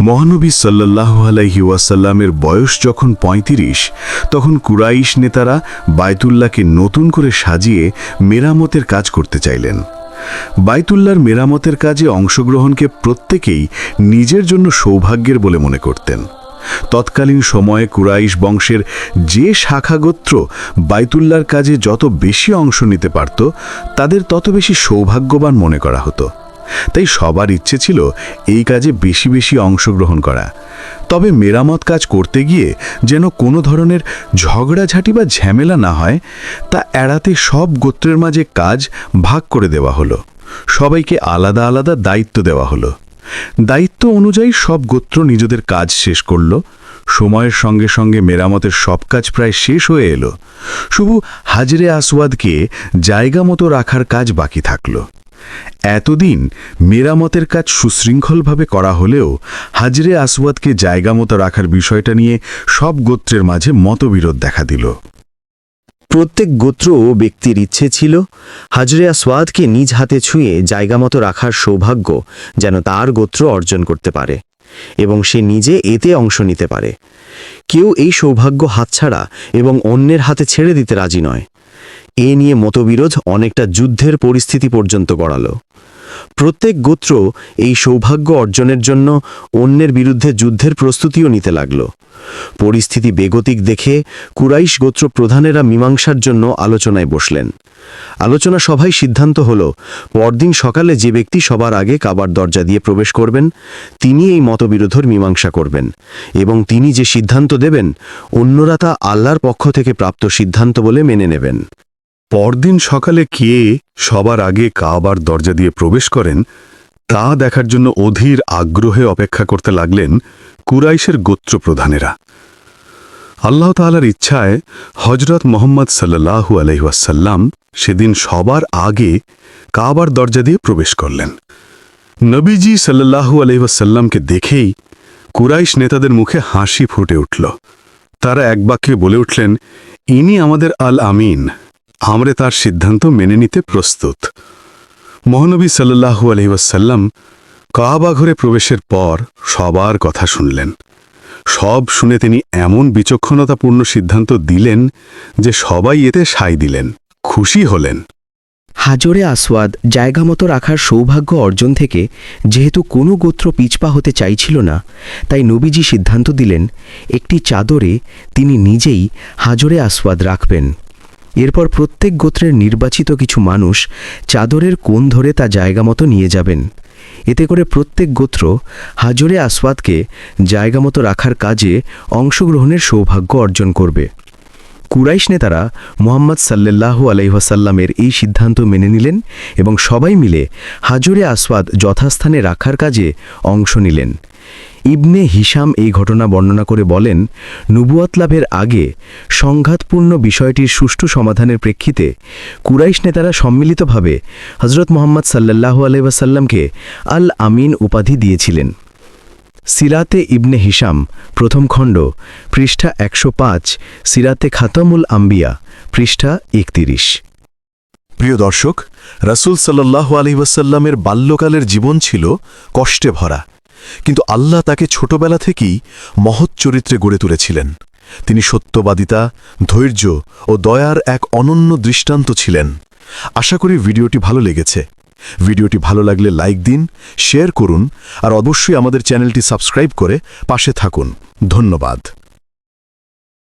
মহানবী সাল্লাল্লাহু আলাইহি ওয়াসাল্লামের বয়স যখন ৩৫, তখন কুরাইশ নেতারা বায়তুল্লাহকে নতুন করে সাজিয়ে মেরামতের কাজ করতে চাইলেন। বায়তুল্লাহর মেরামতের কাজে অংশগ্রহণকে প্রত্যেকেই নিজের জন্য সৌভাগ্যের বলে মনে করতেন। তৎকালীন সময়ে কুরাইশ বংশের যে শাখাগোত্র বায়তুল্লাহর কাজে যত বেশি অংশ নিতে পারত, তাদের তত বেশি সৌভাগ্যবান মনে করা হতো। তাই সবার ইচ্ছে ছিল এই কাজে বেশি বেশি অংশগ্রহণ করা। তবে মেরামত কাজ করতে গিয়ে যেন কোনো ধরনের ঝগড়াঝাঁটি বা ঝামেলা না হয়, তা এড়াতে সব গোত্রের মাঝে কাজ ভাগ করে দেওয়া হলো। সবাইকে আলাদা আলাদা দায়িত্ব দেওয়া হলো। দায়িত্ব অনুযায়ী সব গোত্র নিজেদের কাজ শেষ করল। সময়ের সঙ্গে সঙ্গে মেরামতের সব কাজ প্রায় শেষ হয়ে এলো। শুধু হাজরে আসওয়াদকে জায়গা মতো রাখার কাজ বাকি থাকল। এতদিন মেরামতের কাজ সুশৃঙ্খলভাবে করা হলেও হাজরে আসওয়াদকে জায়গা মতো রাখার বিষয়টা নিয়ে সব গোত্রের মাঝে মতবিরোধ দেখা দিল। প্রত্যেক গোত্র ও ব্যক্তির ইচ্ছে ছিল হাজরে আসওয়াদকে নিজ হাতে ছুঁয়ে জায়গামতো রাখার সৌভাগ্য যেন তার গোত্র অর্জন করতে পারে এবং সে নিজে এতে অংশ নিতে পারে। কেউ এই সৌভাগ্য হাতছাড়া এবং অন্যের হাতে ছেড়ে দিতে রাজি নয়। এ নিয়ে মতবিরোধ অনেকটা যুদ্ধের পরিস্থিতি পর্যন্ত গড়াল। প্রত্যেক গোত্র এই সৌভাগ্য অর্জনের জন্য অন্যের বিরুদ্ধে যুদ্ধের প্রস্তুতিও নিতে লাগল। পরিস্থিতি বেগতিক দেখে কুরাইশ গোত্র প্রধানেরা মীমাংসার জন্য আলোচনায় বসলেন। আলোচনা সভায় সিদ্ধান্ত হল, পরদিন সকালে যে ব্যক্তি সবার আগে কাবার দরজা দিয়ে প্রবেশ করবেন, তিনি এই মতবিরোধের মীমাংসা করবেন এবং তিনি যে সিদ্ধান্ত দেবেন, অন্যরা তা আল্লাহর পক্ষ থেকে প্রাপ্ত সিদ্ধান্ত বলে মেনে নেবেন। পরদিন সকালে কে সবার আগে কাবার দরজা দিয়ে প্রবেশ করেন, তা দেখার জন্য অধীর আগ্রহে অপেক্ষা করতে লাগলেন কুরাইশের গোত্র প্রধানেরা। আল্লাহ তাআলার ইচ্ছায় হযরত মুহাম্মদ সাল্লাল্লাহু আলাইহি ওয়াসাল্লাম সেদিন সবার আগে কাবার দরজা দিয়ে প্রবেশ করলেন। নবীজি সাল্লাল্লাহু আলাইহি ওয়াসাল্লামকে দেখেই কুরাইশ নেতাদের মুখে হাসি ফুটে উঠল। তারা এক বাক্যে বলে উঠলেন, ইনি আমাদের আল আমিন, আমরা তার সিদ্ধান্ত মেনে নিতে প্রস্তুত। মহানবী সাল্লাল্লাহু আলাইহি ওয়াসাল্লাম কাবা ঘরে প্রবেশের পর সবার কথা শুনলেন। সব শুনে তিনি এমন বিচক্ষণতাপূর্ণ সিদ্ধান্ত দিলেন যে সবাই এতে সায় দিলেন, খুশি হলেন। হাজরে আসওয়াদ জায়গা মতো রাখার সৌভাগ্য অর্জন থেকে যেহেতু কোনো গোত্র পিছপা হতে চাইছিল না, তাই নবীজি সিদ্ধান্ত দিলেন একটি চাদরে তিনি নিজেই হাজরে আসওয়াদ রাখবেন। এরপর প্রত্যেক গোত্রের নির্বাচিত কিছু মানুষ চাদরের কোণ ধরে তা জায়গা মতো নিয়ে যাবেন। এতে করে প্রত্যেক গোত্র হাজরে আসওয়াদকে জায়গা মতো রাখার কাজে অংশগ্রহণের সৌভাগ্য অর্জন করবে। কুরাইশ নেতারা মুহাম্মদ সাল্লাল্লাহু আলাইহি ওয়াসাল্লামের এই সিদ্ধান্ত মেনে নিলেন এবং সবাই মিলে হাজরে আসওয়াদ যথাস্থানে রাখার কাজে অংশ নিলেন। ইবনে হিশাম এই ঘটনা বর্ণনা করে বলেন, নবুয়ত লাভের আগে সংঘাতপূর্ণ বিষয়টির সুষ্ঠু সমাধানের প্রেক্ষিতে কুরাইশ নেতারা সম্মিলিতভাবে হযরত মুহাম্মদ সাল্লাল্লাহু আলাইহি ওয়াসাল্লামকে আল আমিন উপাধি দিয়েছিলেন। সিরাতে ইবনে হিশাম প্রথম খণ্ড, পৃষ্ঠা ১০৫, সিরাতে খাতামুল আম্বিয়া, পৃষ্ঠা ৩১। প্রিয় দর্শক, রাসূল সাল্লাল্লাহু আলাইহি ওয়াসাল্লামের বাল্যকালের জীবন ছিল কষ্টে ভরা, কিন্তু আল্লাহ তাকে ছোটবেলা থেকেই মহৎ চরিত্রে গড়ে তুলেছিলেন। তিনি সত্যবাদিতা, ধৈর্য ও দয়ার এক অনন্য দৃষ্টান্ত ছিলেন। আশা করি ভিডিওটি ভালো লেগেছে। ভিডিওটি ভালো লাগলে লাইক দিন, শেয়ার করুন আর অবশ্যই আমাদের চ্যানেলটি সাবস্ক্রাইব করে পাশে থাকুন। ধন্যবাদ।